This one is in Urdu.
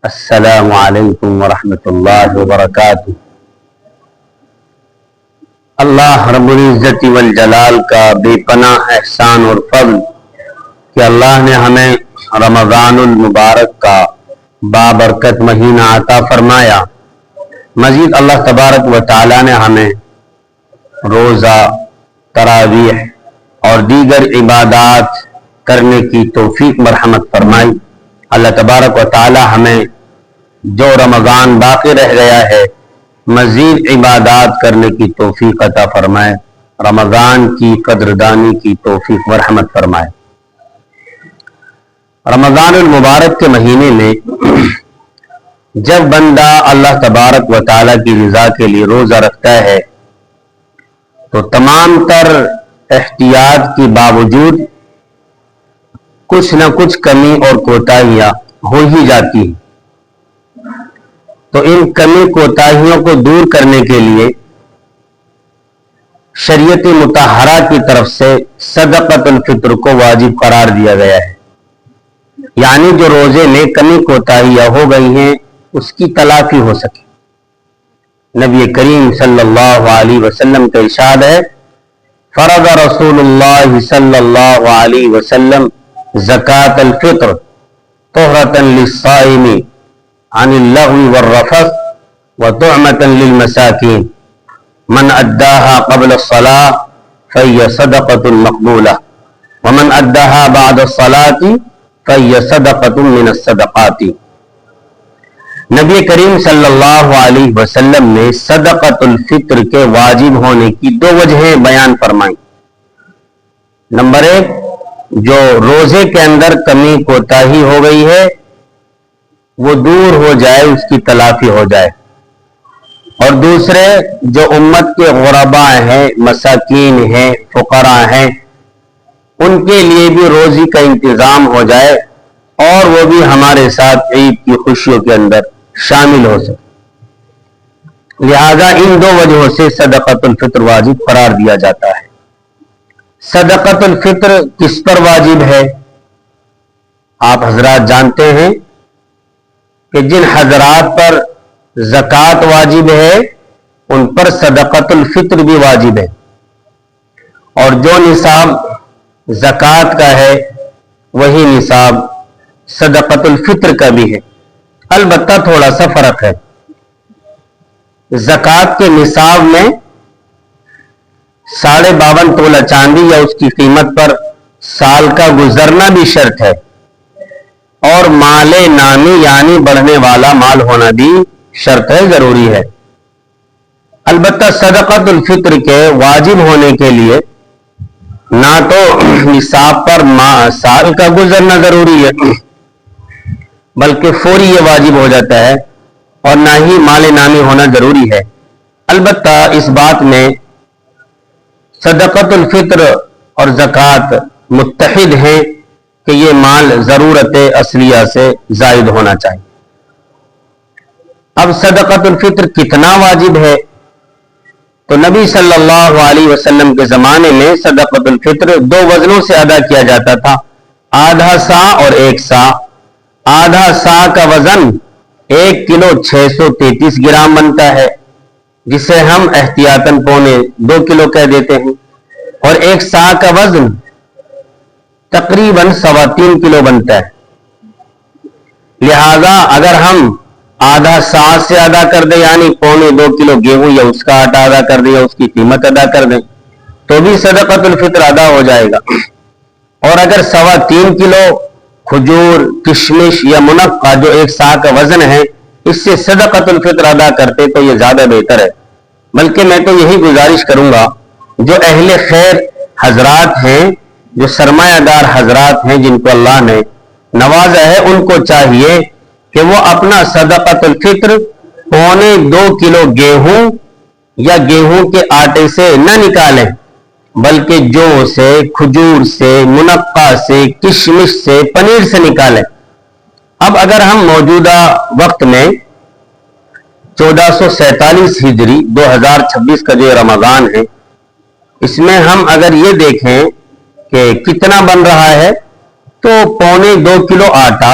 السلام علیکم ورحمۃ اللہ وبرکاتہ۔ اللہ رب العزت والجلال کا بے پناہ احسان اور فضل کہ اللہ نے ہمیں رمضان المبارک کا بابرکت مہینہ عطا فرمایا۔ مزید اللہ تبارک و تعالی نے ہمیں روزہ، تراویح اور دیگر عبادات کرنے کی توفیق مرحمت فرمائی۔ اللہ تبارک و تعالی ہمیں جو رمضان باقی رہ گیا ہے مزید عبادات کرنے کی توفیق عطا فرمائے، رمضان کی قدردانی کی توفیق مرحمت فرمائے۔ رمضان المبارک کے مہینے میں جب بندہ اللہ تبارک و تعالی کی رضا کے لیے روزہ رکھتا ہے تو تمام تر احتیاط کے باوجود کچھ نہ کچھ کمی اور کوتاہیاں ہو ہی جاتی ہیں۔ تو ان کمی کوتاہیوں کو دور کرنے کے لیے شریعت مطہرہ کی طرف سے صدقۃ الفطر کو واجب قرار دیا گیا ہے، یعنی جو روزے میں کمی کوتاہیاں ہو گئی ہیں اس کی تلافی ہو سکے۔ نبی کریم صلی اللہ علیہ وسلم کا ارشاد ہے، فرض رسول اللہ صلی اللہ علیہ وسلم زکاة الفطر طہرة للصائم عن اللغو والرفث وطعمة للمساکین من اداها قبل الصلاة فهي صدقة مقبولة ومن اداها بعد الصلاة فهي صدقة من الصدقات۔ نبی کریم صلی اللہ علیہ وسلم نے صدقۃ الفطر کے واجب ہونے کی دو وجہیں بیان فرمائیں۔ نمبر ایک، جو روزے کے اندر کمی کوتاہی ہو گئی ہے وہ دور ہو جائے، اس کی تلافی ہو جائے، اور دوسرے جو امت کے غرباء ہیں، مساکین ہیں، فقراء ہیں، ان کے لیے بھی روزی کا انتظام ہو جائے اور وہ بھی ہمارے ساتھ عید کی خوشیوں کے اندر شامل ہو سکے۔ لہذا ان دو وجہوں سے صدقۃ الفطر واجب قرار دیا جاتا ہے۔ صدقۃ الفطر کس پر واجب ہے؟ آپ حضرات جانتے ہیں کہ جن حضرات پر زکوٰۃ واجب ہے ان پر صدقۃ الفطر بھی واجب ہے، اور جو نصاب زکوٰۃ کا ہے وہی نصاب صدقۃ الفطر کا بھی ہے، البتہ تھوڑا سا فرق ہے۔ زکوٰۃ کے نصاب میں 52.5 تولہ چاندی یا اس کی قیمت پر سال کا گزرنا بھی شرط ہے، اور مال نامی یعنی بڑھنے والا مال ہونا بھی شرط ہے، ضروری ہے۔ البتہ صدقۃ الفطر کے واجب ہونے کے لیے نہ تو نصاب پر سال کا گزرنا ضروری ہے بلکہ فوری یہ واجب ہو جاتا ہے، اور نہ ہی مال نامی ہونا ضروری ہے۔ البتہ اس بات میں صدقۃ الفطر اور زکوٰۃ متحد ہیں کہ یہ مال ضرورت اصلیہ سے زائد ہونا چاہیے۔ اب صدقۃ الفطر کتنا واجب ہے؟ تو نبی صلی اللہ علیہ وسلم کے زمانے میں صدقۃ الفطر 2 وزنوں سے ادا کیا جاتا تھا، آدھا سا اور 1 سا۔ آدھا سا کا وزن 1 کلو 633 گرام بنتا ہے، جسے ہم احتیاطاً 2.25 کلو کہہ دیتے ہیں، اور 1 سا کا وزن تقریباً 3.25 کلو بنتا ہے۔ لہذا اگر ہم آدھا سا سے ادا کر دیں، یعنی 2.25 کلو گیہوں یا اس کا آٹا ادا کر دیں یا اس کی قیمت ادا کر دیں، تو بھی صدقۃ الفطر ادا ہو جائے گا۔ اور اگر 3.25 کلو کھجور، کشمش یا منقع جو 1 سا کا وزن ہے اس سے صدقۃ الفطر ادا کرتے تو یہ زیادہ بہتر ہے۔ بلکہ میں تو یہی گزارش کروں گا، جو اہل خیر حضرات ہیں، جو سرمایہ دار حضرات ہیں، جن کو اللہ نے نوازا ہے، ان کو چاہیے کہ وہ اپنا صدقۃ الفطر 2.25 کلو گیہوں یا گیہوں کے آٹے سے نہ نکالیں، بلکہ جو سے، کھجور سے، منقع سے، کشمش سے، پنیر سے نکالیں۔ اب اگر ہم موجودہ وقت میں 1447 ہجری 2026 کا جو رمضان ہے، اس میں ہم اگر یہ دیکھیں کہ کتنا بن رہا ہے، تو 2.25 کلو آٹا